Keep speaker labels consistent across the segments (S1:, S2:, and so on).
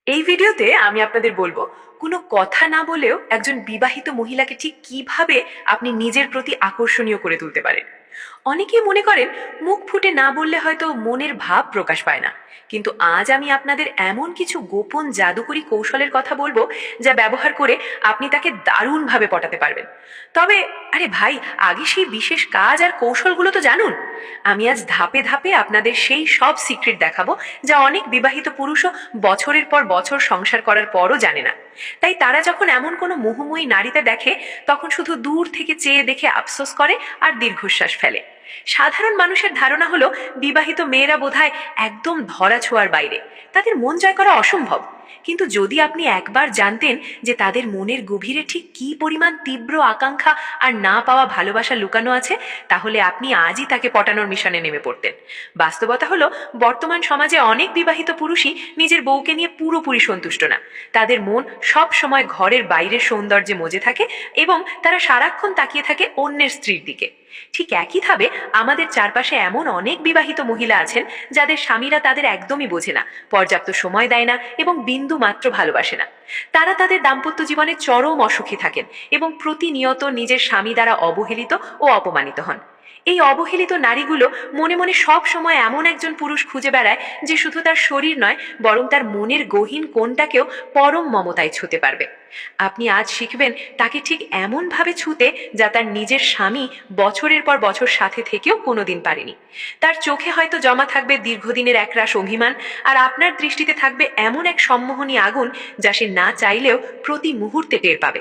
S1: এই ভিডিওতে আমি আপনাদের বলবো কোনো কথা না বলেও একজন বিবাহিত মহিলাকে ঠিক কিভাবে আপনি নিজের প্রতি আকর্ষণীয় করে তুলতে পারেন। অনেকেই মনে করেন মুখ ফুটে না বললে হয়তো মনের ভাব প্রকাশ পায় না, কিন্তু আজ আমি আপনাদের এমন কিছু গোপন জাদুকরী কৌশলের কথা বলবো যা ব্যবহার করে আপনি তাকে দারুণভাবে পটাতে পারবেন। তবে আরে ভাই, আগে সেই বিশেষ কাজ আর কৌশলগুলো তো জানুন। আমি আজ ধাপে ধাপে আপনাদের সেই সব সিক্রেট দেখাবো যা অনেক বিবাহিত পুরুষও বছরের পর বছর সংসার করার পরও জানে না। তাই তারা যখন এমন কোনো মোহময়ী নারীতে দেখে, তখন শুধু দূর থেকে চেয়ে দেখে আফসোস করে আর দীর্ঘশ্বাস ফেলে। সাধারণ মানুষের ধারণা হলো বিবাহিত মেয়েরা বোধহয় একদম ধরা ছোঁয়ার বাইরে, তাদের মন জয় করা অসম্ভব। কিন্তু যদি আপনি একবার জানতেন যে তাদের মনের গভীরে ঠিক কী পরিমাণ তীব্র আকাঙ্ক্ষা আর না পাওয়া ভালোবাসা লুকানো আছে, তাহলে আপনি আজই তাকে পটানোর মিশনে নেমে পড়তেন। বাস্তবতা হলো, বর্তমান সমাজে অনেক বিবাহিত পুরুষই নিজের বউকে নিয়ে পুরোপুরি সন্তুষ্ট না। তাদের মন সব সময় ঘরের বাইরের সৌন্দর্যে মজে থাকে এবং তারা সারাক্ষণ তাকিয়ে থাকে অন্যের স্ত্রীর দিকে। ঠিক একইভাবে আমাদের চারপাশে এমন অনেক বিবাহিত মহিলা আছেন যাদের স্বামীরা তাদের একদমই বোঝে না, পর্যাপ্ত সময় দেয় না এবং বিন্দু মাত্র ভালোবাসে না। তারা তাদের দাম্পত্য জীবনে চরম অসুখী থাকেন এবং প্রতিনিয়ত নিজের স্বামী দ্বারা অবহেলিত ও অপমানিত হন। এই অবহেলিত নারীগুলো মনে মনে সব সময় এমন একজন পুরুষ খুঁজে বেড়ায় যে শুধু তার শরীর নয়, বরং তার মনের গহীন কোণটাকেও পরম মমতায় ছুঁতে পারবে। আপনি আজ শিখবেন তাকে ঠিক এমনভাবে ছুঁতে যা তার নিজের স্বামী বছরের পর বছর সাথে থেকেও কোনোদিন পারেনি। তার চোখে হয়তো জমা থাকবে দীর্ঘদিনের একরাশ অভিমান, আর আপনার দৃষ্টিতে থাকবে এমন এক সম্মোহনী আগুন যা সে না চাইলেও প্রতি মুহূর্তে টের পাবে।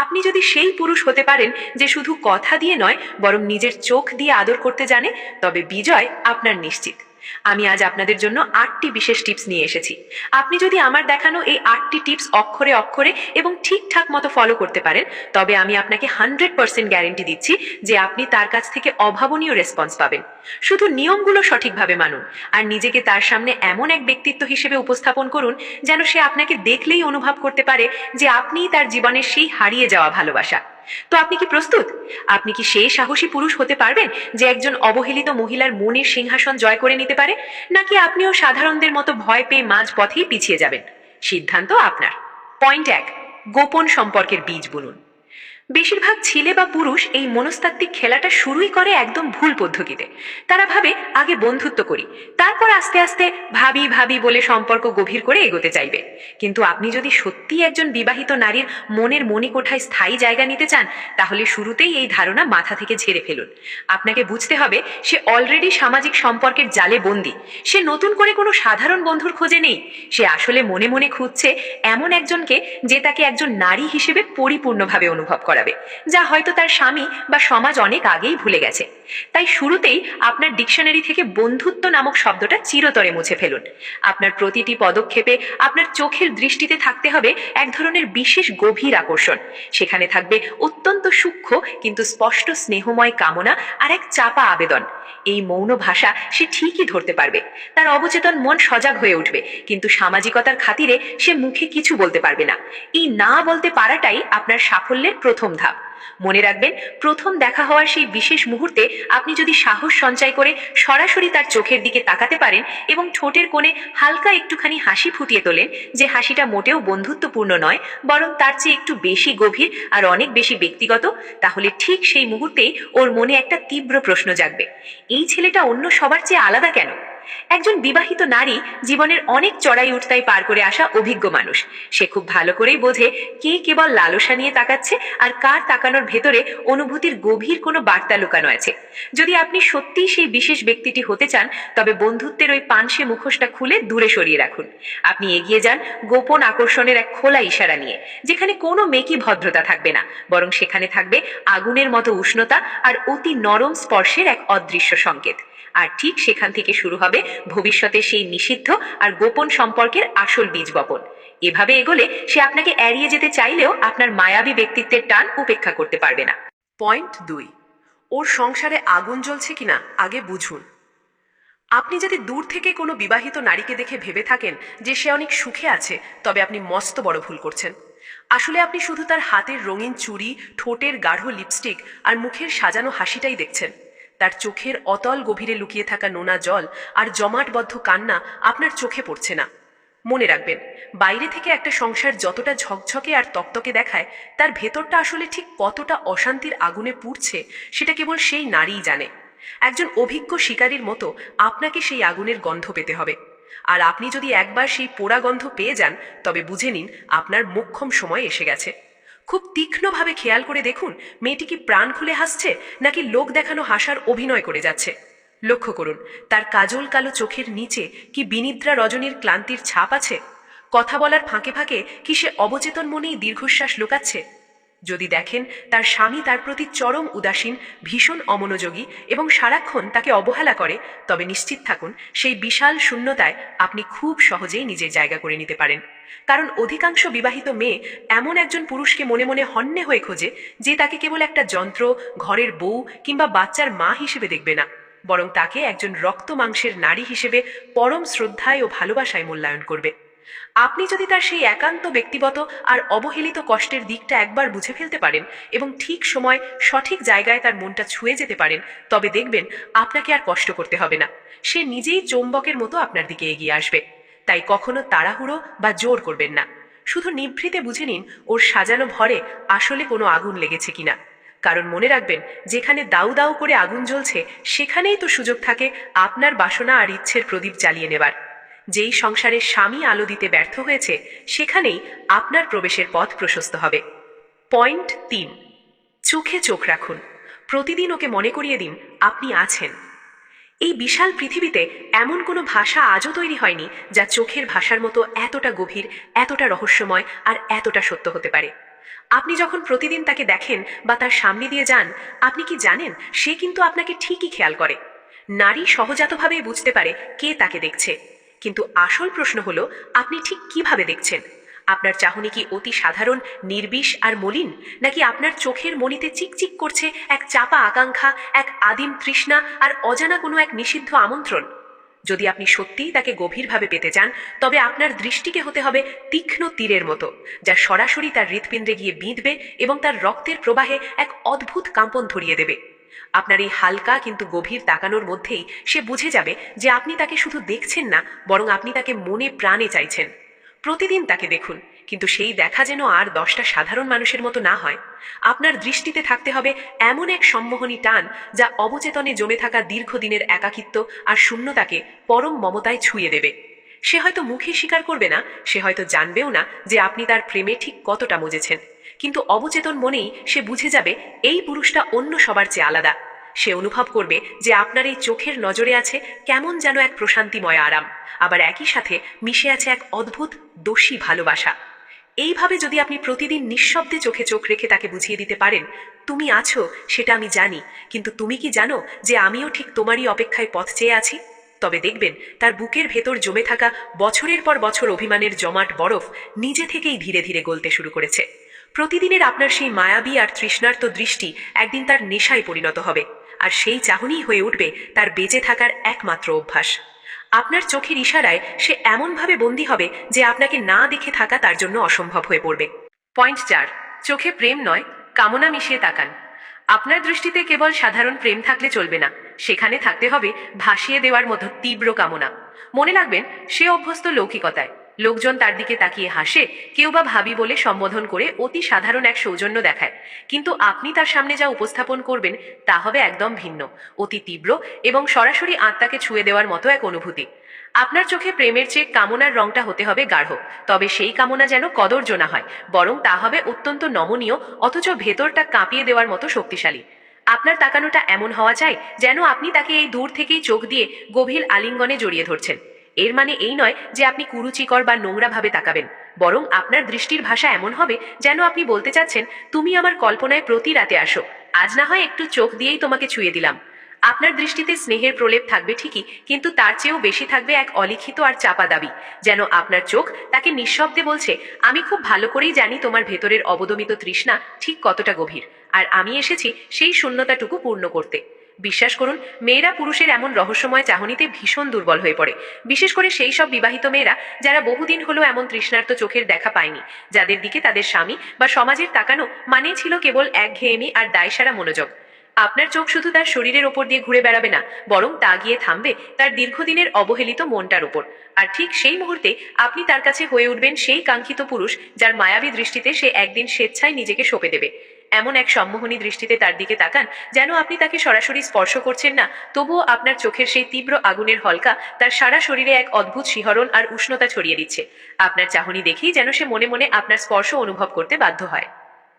S1: আপনি যদি সেই পুরুষ হতে পারেন যে শুধু কথা দিয়ে নয়, বরং নিজের চোখ দিয়ে আদর করতে জানে, তবে বিজয় আপনার নিশ্চিত। আমি আজ আপনাদের জন্য 8টি বিশেষ টিপস নিয়ে এসেছি। আপনি যদি আমার দেখানো এই 8টি টিপস অক্ষরে অক্ষরে এবং ঠিকঠাক মতো ফলো করতে পারেন, তবে আমি আপনাকে 100% গ্যারেন্টি দিচ্ছি যে আপনি তার কাছ থেকে অভাবনীয় রেসপন্স পাবেন। শুধু নিয়মগুলো সঠিকভাবে মানুন আর নিজেকে তার সামনে এমন এক ব্যক্তিত্ব হিসেবে উপস্থাপন করুন যেন সে আপনাকে দেখলেই অনুভব করতে পারে যে আপনিই তার জীবনের সেই হারিয়ে যাওয়া ভালোবাসা। তো আপনি কি প্রস্তুত? আপনি কি সেই সাহসী পুরুষ হতে পারবেন যে একজন অবহেলিত মহিলার মনের সিংহাসন জয় করে নিতে পারে, নাকি আপনিও সাধারণদের মতো ভয় পেয়ে মাঝ পথেই পিছিয়ে যাবেন? সিদ্ধান্ত আপনার। পয়েন্ট 1, গোপন সম্পর্কের বীজ বুনুন। বেশিরভাগ ছেলে বা পুরুষ এই মনস্তাত্ত্বিক খেলাটা শুরুই করে একদম ভুল পদ্ধতিতে। তারা ভাবে আগে বন্ধুত্ব করি, তারপর আস্তে আস্তে ভাবি ভাবি বলে সম্পর্ক গভীর করে এগোতে চাইবে। কিন্তু আপনি যদি সত্যিই একজন বিবাহিত নারীর মনের মণিকোঠায় স্থায়ী জায়গা নিতে চান, তাহলে শুরুতেই এই ধারণা মাথা থেকে ঝেড়ে ফেলুন। আপনাকে বুঝতে হবে সে অলরেডি সামাজিক সম্পর্কের জালে বন্দী। সে নতুন করে কোনো সাধারণ বন্ধুর খোঁজে নেই। সে আসলে মনে মনে খুঁজছে এমন একজনকে যে তাকে একজন নারী হিসেবে পরিপূর্ণভাবে অনুভব করাবে, যা হয়তো তার স্বামী বা সমাজ অনেক আগেই ভুলে গেছে। তাই শুরুতেই আপনার ডিকশনারি থেকে বন্ধুত্ব নামক শব্দটা চিরতরে মুছে ফেলুন। আপনার প্রতিটি পদক্ষেপে আপনার চোখের দৃষ্টিতে থাকতে হবে এক ধরনের বিশেষ গভীর আকর্ষণ। সেখানে থাকবে অত্যন্ত সূক্ষ্ম কিন্তু স্পষ্ট স্নেহময় কামনা আর এক চাপা আবেদন। এই মৌন ভাষা সে ঠিকই ধরতে পারবে। তার অবচেতন মন সজাগ হয়ে উঠবে, কিন্তু সামাজিকতার খাতিরে সে মুখে কিছু বলতে পারবে না। এই না বলতে পারাটাই আপনার সাফল্যের প্রথম ধাপ। মনে রাখবেন, প্রথম দেখা হওয়ার সেই বিশেষ মুহূর্তে আপনি যদি সাহস সঞ্চয় করে সরাসরি তার চোখের দিকে তাকাতে পারেন এবং ঠোঁটের কোণে হালকা একটুখানি হাসি ফুটিয়ে তোলেন, যে হাসিটা মোটেও বন্ধুত্বপূর্ণ নয়, বরং তার চেয়ে একটু বেশি গভীর আর অনেক বেশি ব্যক্তিগত, তাহলে ঠিক সেই মুহূর্তেই ওর মনে একটা তীব্র প্রশ্ন জাগবে, এই ছেলেটা অন্য সবার চেয়ে আলাদা কেন? একজন বিবাহিত নারী জীবনের অনেক চড়াই উঠতাই পার করে আসা অভিজ্ঞ মানুষ। সে খুব ভালো করেই বোঝে কে কেবল লালসা নিয়ে তাকাচ্ছে আর কার তাকানোর ভেতরে অনুভূতির গভীর কোনো বার্তা লুকানো আছে। যদি আপনি সত্যিই সেই বিশেষ ব্যক্তিটি হতে চান, তবে বন্ধুত্বের ওই পানসে মুখোশটা খুলে দূরে সরিয়ে রাখুন। আপনি এগিয়ে যান গোপন আকর্ষণের এক খোলা ইশারা নিয়ে, যেখানে কোনো মেকি ভদ্রতা থাকবে না, বরং সেখানে থাকবে আগুনের মতো উষ্ণতা আর অতি নরম স্পর্শের এক অদৃশ্য সংকেত। আর ঠিক সেখান থেকে শুরু হবে ভবিষ্যতে সেই নিষিদ্ধ আর গোপন সম্পর্কের আসল বীজ বপন। এভাবে এগোলে সে আপনাকে এড়িয়ে যেতে চাইলেও আপনার মায়াবী ব্যক্তিত্বের টান উপেক্ষা করতে পারবে না। পয়েন্ট 2, ওর সংসারে আগুন জ্বলছে কিনা আগে বুঝুন। আপনি যদি দূর থেকে কোনো বিবাহিত নারীকে দেখে ভেবে থাকেন যে সে অনেক সুখে আছে, তবে আপনি মস্ত বড় ভুল করছেন। আসলে আপনি শুধু তার হাতের রঙিন চুড়ি, ঠোঁটের গাঢ় লিপস্টিক আর মুখের সাজানো হাসিটাই দেখছেন। তার চোখের অতল গভীরে লুকিয়ে থাকা নোনা জল আর জমাটবদ্ধ কান্না আপনার চোখে পড়ছে না। মনে রাখবেন, বাইরে থেকে একটা সংসার যতটা ঝকঝকে আর তকতকে দেখায়, তার ভেতরটা আসলে ঠিক কতটা অশান্তির আগুনে পুড়ছে সেটা কেবল সেই নারীই জানে। একজন অভিজ্ঞ শিকারীর মতো আপনাকে সেই আগুনের গন্ধ পেতে হবে। আর আপনি যদি একবার সেই পোড়া গন্ধ পেয়ে যান, তবে বুঝে নিন আপনার মোক্ষম সময় এসে গেছে। খুব তীক্ষ্ণভাবে খেয়াল করে দেখুন, মেয়েটি কি প্রাণ খুলে হাসছে নাকি লোক দেখানো হাসার অভিনয় করে যাচ্ছে। লক্ষ্য করুন, তার কাজল কালো চোখের নিচে কি বিনিদ্রা রজনীর ক্লান্তির ছাপ আছে? কথা বলার ফাঁকে ফাঁকে কি সে অবচেতন মনেই দীর্ঘশ্বাস লুকাচ্ছে? যদি দেখেন তার স্বামী তার প্রতি চরম উদাসীন, ভীষণ অমনোযোগী এবং সারাক্ষণ তাকে অবহেলা করে, তবে নিশ্চিত থাকুন সেই বিশাল শূন্যতায় আপনি খুব সহজেই নিজের জায়গা করে নিতে পারেন। কারণ অধিকাংশ বিবাহিত মেয়ে এমন একজন পুরুষকে মনে মনে হন্যে হয়ে খোঁজে, যে তাকে কেবল একটা যন্ত্র, ঘরের বউ কিংবা বাচ্চার মা হিসেবে দেখবে না, বরং তাকে একজন রক্ত মাংসের নারী হিসেবে পরম শ্রদ্ধায় ও ভালোবাসায় মূল্যায়ন করবে। আপনি যদি তার সেই একান্ত ব্যক্তিগত আর অবহেলিত কষ্টের দিকটা একবার বুঝে ফেলতে পারেন এবং ঠিক সময় সঠিক জায়গায় তার মনটা ছুঁয়ে যেতে পারেন, তবে দেখবেন আপনাকে আর কষ্ট করতে হবে না। সে নিজেই চৌম্বকের মতো আপনার দিকে এগিয়ে আসবে। তাই কখনো তাড়াহুড়ো বা জোর করবেন না। শুধু নিভৃতে বুঝে নিন ওর সাজানো ঘরে আসলে কোনো আগুন লেগেছে কিনা। কারণ মনে রাখবেন, যেখানে দাউ দাউ করে আগুন জ্বলছে, সেখানেই তো সুযোগ থাকে আপনার বাসনা আর ইচ্ছের প্রদীপ জ্বালিয়ে নেবার। যেই সংসারে স্বামী আলো দিতে ব্যর্থ হয়েছে, সেখানেই আপনার প্রবেশের পথ প্রশস্ত হবে। পয়েন্ট 3, চোখে চোখ রাখুন। প্রতিদিন ওকে মনে করিয়ে দিন আপনি আছেন। এই বিশাল পৃথিবীতে এমন কোনো ভাষা আজও তৈরি হয়নি যা চোখের ভাষার মতো এতটা গভীর, এতটা রহস্যময় আর এতটা সত্য হতে পারে। আপনি যখন প্রতিদিন তাকে দেখেন বা তার সামনে দিয়ে যান, আপনি কি জানেন সে কিন্তু আপনাকে ঠিকই খেয়াল করে। নারী সহজাতভাবেই বুঝতে পারে কে তাকে দেখছে। কিন্তু আসল প্রশ্ন হলো, আপনি ঠিক কিভাবে দেখছেন? আপনার চাহনি কি অতি সাধারণ, নির্বিষ আর মলিন, নাকি আপনার চোখের মণিতে চিকচিক করছে এক চাপা আকাঙ্ক্ষা, এক আদিম তৃষ্ণা আর অজানা কোনো এক নিষিদ্ধ আমন্ত্রণ? যদি আপনি সত্যিই তাকে গভীরভাবে পেতে চান, তবে আপনার দৃষ্টিকে হতে হবে তীক্ষ্ণ তীরের মতো, যা সরাসরি তার হৃৎপিণ্ডে গিয়ে বিঁধবে এবং তার রক্তের প্রবাহে এক অদ্ভুত কাম্পন ধরিয়ে দেবে। আপনার এই হালকা কিন্তু গভীর তাকানোর মধ্যেই সে বুঝে যাবে যে আপনি তাকে শুধু দেখছেন না, বরং আপনি তাকে মনে প্রাণে চাইছেন। প্রতিদিন তাকে দেখুন, কিন্তু সেই দেখা যেন আর 10টা সাধারণ মানুষের মতো না হয়। আপনার দৃষ্টিতে থাকতে হবে এমন এক সম্মোহনী টান, যা অবচেতনে জমে থাকা দীর্ঘদিনের একাকিত্ব আর শূন্যতাকে পরম মমতায় ছুঁয়ে দেবে। সে হয়তো মুখে স্বীকার করবে না, সে হয়তো জানবেও না যে আপনি তার প্রেমে ঠিক কতটা মজেছেন, কিন্তু অবচেতন মনেই সে বুঝে যাবে এই পুরুষটা অন্য সবার চেয়ে আলাদা। সে অনুভব করবে যে আপনার এই চোখের নজরে আছে কেমন যেন এক প্রশান্তিময় আরাম, আবার একই সাথে মিশে আছে এক অদ্ভুত দোষী ভালোবাসা। এইভাবে যদি আপনি প্রতিদিন নিঃশব্দে চোখে চোখ রেখে তাকে বুঝিয়ে দিতে পারেন, তুমি আছো সেটা আমি জানি, কিন্তু তুমি কি জানো যে আমিও ঠিক তোমারই অপেক্ষায় পথ চেয়ে আছি? তবে দেখবেন তার বুকের ভেতর জমে থাকা বছরের পর বছর অভিমানের জমাট বরফ নিজে থেকেই ধীরে ধীরে গলতে শুরু করেছে। প্রতিদিনের আপনার সেই মায়াবী আর তৃষ্ণার্ত দৃষ্টি একদিন তার নেশায় পরিণত হবে, আর সেই চাহনিই হয়ে উঠবে তার বেঁচে থাকার একমাত্র অভ্যাস। আপনার চোখের ইশারায় সে এমনভাবে বন্দী হবে যে আপনাকে না দেখে থাকা তার জন্য অসম্ভব হয়ে পড়বে। পয়েন্ট 4, চোখে প্রেম নয়, কামনা মিশিয়ে তাকান। আপনার দৃষ্টিতে কেবল সাধারণ প্রেম থাকলে চলবে না, সেখানে থাকতে হবে ভাসিয়ে দেওয়ার মতো তীব্র কামনা। মনে রাখবেন, সে অভ্যস্ত লৌকিকতায়। লোকজন তার দিকে তাকিয়ে হাসে, কেউ বা ভাবি বলে সম্বোধন করে অতি সাধারণ এক সৌজন্য দেখায়, কিন্তু আপনি তার সামনে যা উপস্থাপন করবেন তা হবে একদম ভিন্ন, অতি তীব্র এবং সরাসরি আত্মাকে ছুঁয়ে দেওয়ার মতো এক অনুভূতি। আপনার চোখে প্রেমের চেয়ে কামনার রংটা হতে হবে গাঢ়, তবে সেই কামনা যেন কদর্য না হয়, বরং তা হবে অত্যন্ত নমনীয়, অথচ ভেতরটা কাঁপিয়ে দেওয়ার মতো শক্তিশালী। আপনার তাকানোটা এমন হওয়া চাই যেন আপনি তাকে এই দূর থেকেই চোখ দিয়ে গভীর আলিঙ্গনে জড়িয়ে ধরছেন। এর মানে এই নয় যে আপনি কুরুচিকর বা নোংরা ভাবে তাকাবেন, বরং আপনার দৃষ্টির ভাষা এমন হবে যেন আপনি বলতে চাচ্ছেন, তুমি আমার কল্পনায় প্রতি রাতে আসো, আজ না হয় একটু চোখ দিয়েই তোমাকে ছুঁয়ে দিলাম। আপনার দৃষ্টিতে স্নেহের প্রলেপ থাকবে ঠিকই, কিন্তু তার চেয়েও বেশি থাকবে এক অলিখিত আর চাপা দাবি, যেন আপনার চোখ তাকে নিঃশব্দে বলছে, আমি খুব ভালো করেই জানি তোমার ভেতরের অবদমিত তৃষ্ণা ঠিক কতটা গভীর, আর আমি এসেছি সেই শূন্যতাটুকু পূর্ণ করতে। বিশ্বাস করুন, মেয়েরা পুরুষের এমন রহস্যময় চাহনিতে ভীষণ দুর্বল হয়ে পড়ে, বিশেষ করে সেই সব বিবাহিত মেয়েরা যারা বহুদিন হলো এমন তৃষ্ণার্ত চোখের দেখা পায়নি, যাদের দিকে তাদের স্বামী বা সমাজের তাকানো মানেই ছিল কেবল একঘেয়েমি আর দায়সারা মনোযোগ। আপনার চোখ শুধু তার শরীরের ওপর দিয়ে ঘুরে বেড়াবে না, বরং তা গিয়ে থামবে তার দীর্ঘদিনের অবহেলিত মনটার উপর। আর ঠিক সেই মুহূর্তে আপনি তার কাছে হয়ে উঠবেন সেই কাঙ্ক্ষিত পুরুষ, যার মায়াবী দৃষ্টিতে সে একদিন স্বেচ্ছায় নিজেকে সঁপে দেবে। এমন এক সম্মোহনী দৃষ্টিতে তার দিকে তাকান, যেন আপনি তাকে সরাসরি স্পর্শ করছেন না, তবুও আপনার চোখের সেই তীব্র আগুনের হলকা তার সারা শরীরে এক অদ্ভুত শিহরণ আর উষ্ণতা ছড়িয়ে দিচ্ছে। আপনার চাহনি দেখেই যেন সে মনে মনে আপনার স্পর্শ অনুভব করতে বাধ্য হয়।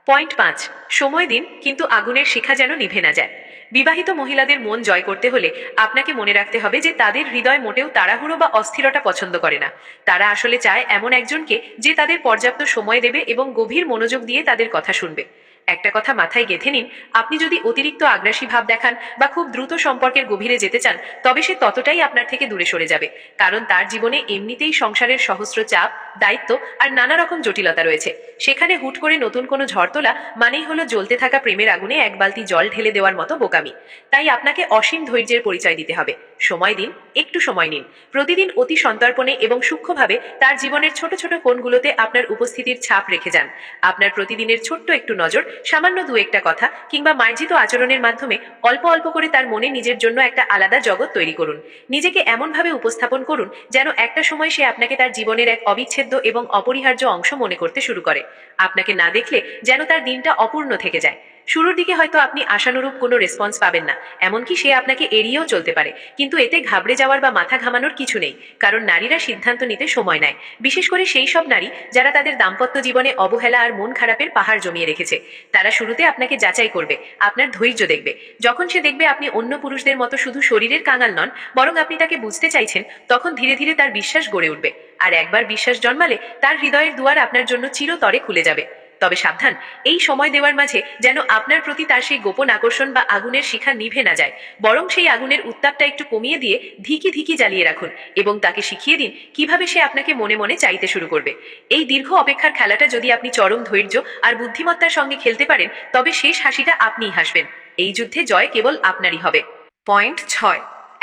S1: পয়েন্ট 5, সময় দিন, কিন্তু আগুনের শিখা যেন নিভে না যায়। বিবাহিত মহিলাদের মন জয় করতে হলে আপনাকে মনে রাখতে হবে যে তাদের হৃদয় মোটেও তাড়াহুড়ো বা অস্থিরতা পছন্দ করে না। তারা আসলে চায় এমন একজনকে যে তাদের পর্যাপ্ত সময় দেবে এবং গভীর মনোযোগ দিয়ে তাদের কথা শুনবে। একটা কথা মাথায় গেঁথে নিন, আপনি যদি অতিরিক্ত আগ্রাসী ভাব দেখান বা খুব দ্রুত সম্পর্কের গভীরে যেতে চান, তবে সে ততটাই আপনার থেকে দূরে সরে যাবে। কারণ তার জীবনে এমনিতেই সংসারের সহস্র চাপ, দায়িত্ব আর নানা রকম জটিলতা রয়েছে। সেখানে হুট করে নতুন কোনো ঝড় তোলা মানেই হলো জ্বলতে থাকা প্রেমের আগুনে এক বালতি জল ঢেলে দেওয়ার মতো বোকামি। তাই আপনাকে অসীম ধৈর্যের পরিচয় দিতে হবে। সময় দিন, একটু সময় নিন। প্রতিদিন অতি সন্তর্পণে এবং সূক্ষ্মভাবে তার জীবনের ছোট ছোট কোণগুলোতে আপনার উপস্থিতির ছাপ রেখে যান। আপনার প্রতিদিনের ছোট্ট একটু নজর, সামান্য দু একটা কথা কিংবা মার্জিত আচরণের মাধ্যমে অল্প অল্প করে তার মনে নিজের জন্য একটা আলাদা জগৎ তৈরি করুন। নিজেকে এমনভাবে উপস্থাপন করুন যেন একটা সময় সে আপনাকে তার জীবনের এক অবিচ্ছেদ্য এবং অপরিহার্য অংশ মনে করতে শুরু করে। আপনাকে না দেখলে যেন তার দিনটা অপূর্ণ থেকে যায়। শুরুর দিকে হয়তো আপনি আশানুরূপ কোনো রেসপন্স পাবেন না, এমনকি সে আপনাকে এড়িয়েও চলতে পারে, কিন্তু এতে ঘাবড়ে যাওয়ার বা মাথা ঘামানোর কিছু নেই। কারণ নারীরা সিদ্ধান্ত নিতে সময় নেয়, বিশেষ করে সেই সব নারী যারা তাদের দাম্পত্য জীবনে অবহেলা আর মন খারাপের পাহাড় জমিয়ে রেখেছে। তারা শুরুতে আপনাকে যাচাই করবে, আপনার ধৈর্য দেখবে। যখন সে দেখবে আপনি অন্য পুরুষদের মতো শুধু শরীরের কাঙাল নন, বরং আপনি তাকে বুঝতে চাইছেন, তখন ধীরে ধীরে তার বিশ্বাস গড়ে উঠবে। আর একবার বিশ্বাস জন্মালে তার হৃদয়ের দুয়ার আপনার জন্য চিরতরে খুলে যাবে। তবে সাবধান, এই সময় দেওয়ার মাঝে যেন আপনার প্রতি তার সেই গোপন আকর্ষণ বা আগুনের শিখা নিভে না যায়, বরং সেই আগুনের উত্তাপটা একটু কমিয়ে দিয়ে ধিকি ধিকি জ্বালিয়ে রাখুন এবং তাকে শিখিয়ে দিন কিভাবে সে আপনাকে মনে মনে চাইতে শুরু করবে। এই দীর্ঘ অপেক্ষার খেলাটা যদি আপনি চরম ধৈর্য আর বুদ্ধিমত্তার সঙ্গে খেলতে পারেন, তবে শেষ হাসিটা আপনিই হাসবেন। এই যুদ্ধে জয় কেবল আপনারই হবে। পয়েন্ট 6,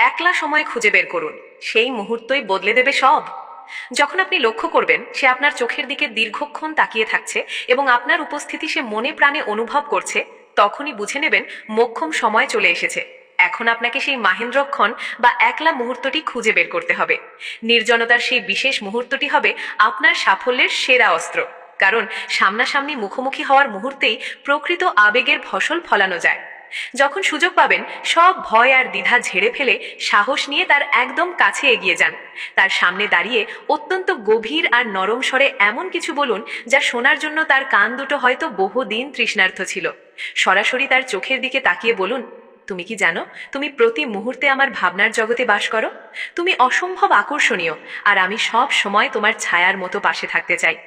S1: একলা সময় খুঁজে বের করুন, সেই মুহূর্তই বদলে দেবে সব। যখন আপনি লক্ষ্য করবেন সে আপনার চোখের দিকে দীর্ঘক্ষণ তাকিয়ে থাকছে এবং আপনার উপস্থিতি সে মনে প্রাণে অনুভব করছে, তখনই বুঝে নেবেন মোক্ষম সময় চলে এসেছে। এখন আপনাকে সেই মাহেন্দ্রক্ষণ বা একলা মুহূর্তটি খুঁজে বের করতে হবে। নির্জনতার সেই বিশেষ মুহূর্তটি হবে আপনার সাফল্যের সেরা অস্ত্র। কারণ সামনাসামনি মুখোমুখি হওয়ার মুহূর্তেই প্রকৃত আবেগের ফসল ফলানো যায়। যখন সুযোগ পাবেন সব ভয় আর দ্বিধা ঝেড়ে ফেলে সাহস নিয়ে তার একদম কাছে এগিয়ে যান। তার সামনে দাঁড়িয়ে অত্যন্ত গভীর আর নরম স্বরে এমন কিছু বলুন যা শোনার জন্য তার কান দুটো হয়তো বহুদিন তৃষ্ণার্ত ছিল। সরাসরি তার চোখের দিকে তাকিয়ে বলুন, তুমি কি জানো তুমি প্রতি মুহূর্তে আমার ভাবনার জগতে বাস করো? তুমি অসম্ভব আকর্ষণীয়, আর আমি সব সময় তোমার ছায়ার মতো পাশে থাকতে চাই।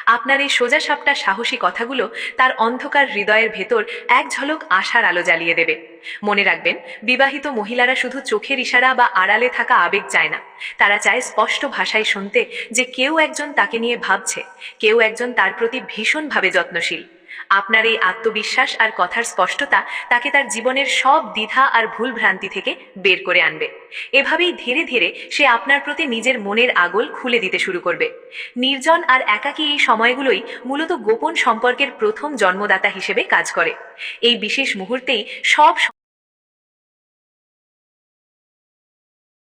S1: আপনার এই সোজাসাপটা সাহসী কথাগুলো তার অন্ধকার হৃদয়ের ভেতর এক ঝলক আশার আলো জ্বালিয়ে দেবে। মনে রাখবেন, বিবাহিত মহিলারা শুধু চোখের ইশারা বা আড়ালে থাকা আবেগ চায় না, তারা চায় স্পষ্ট ভাষায় শুনতে যে কেউ একজন তাকে নিয়ে ভাবছে, কেউ একজন তার প্রতি ভীষণভাবে যত্নশীল। আপনার এই আত্মবিশ্বাস আর কথার স্পষ্টতা তাকে তার জীবনের সব দ্বিধা আর ভুল ভ্রান্তি থেকে বের করে আনবে। এভাবেই ধীরে ধীরে সে আপনার প্রতি নিজের মনের আগল খুলে দিতে শুরু করবে। নির্জন আর একাকী এই সময়গুলোই মূলত গোপন সম্পর্কের প্রথম জন্মদাতা হিসেবে কাজ করে। এই বিশেষ মুহূর্তেই সব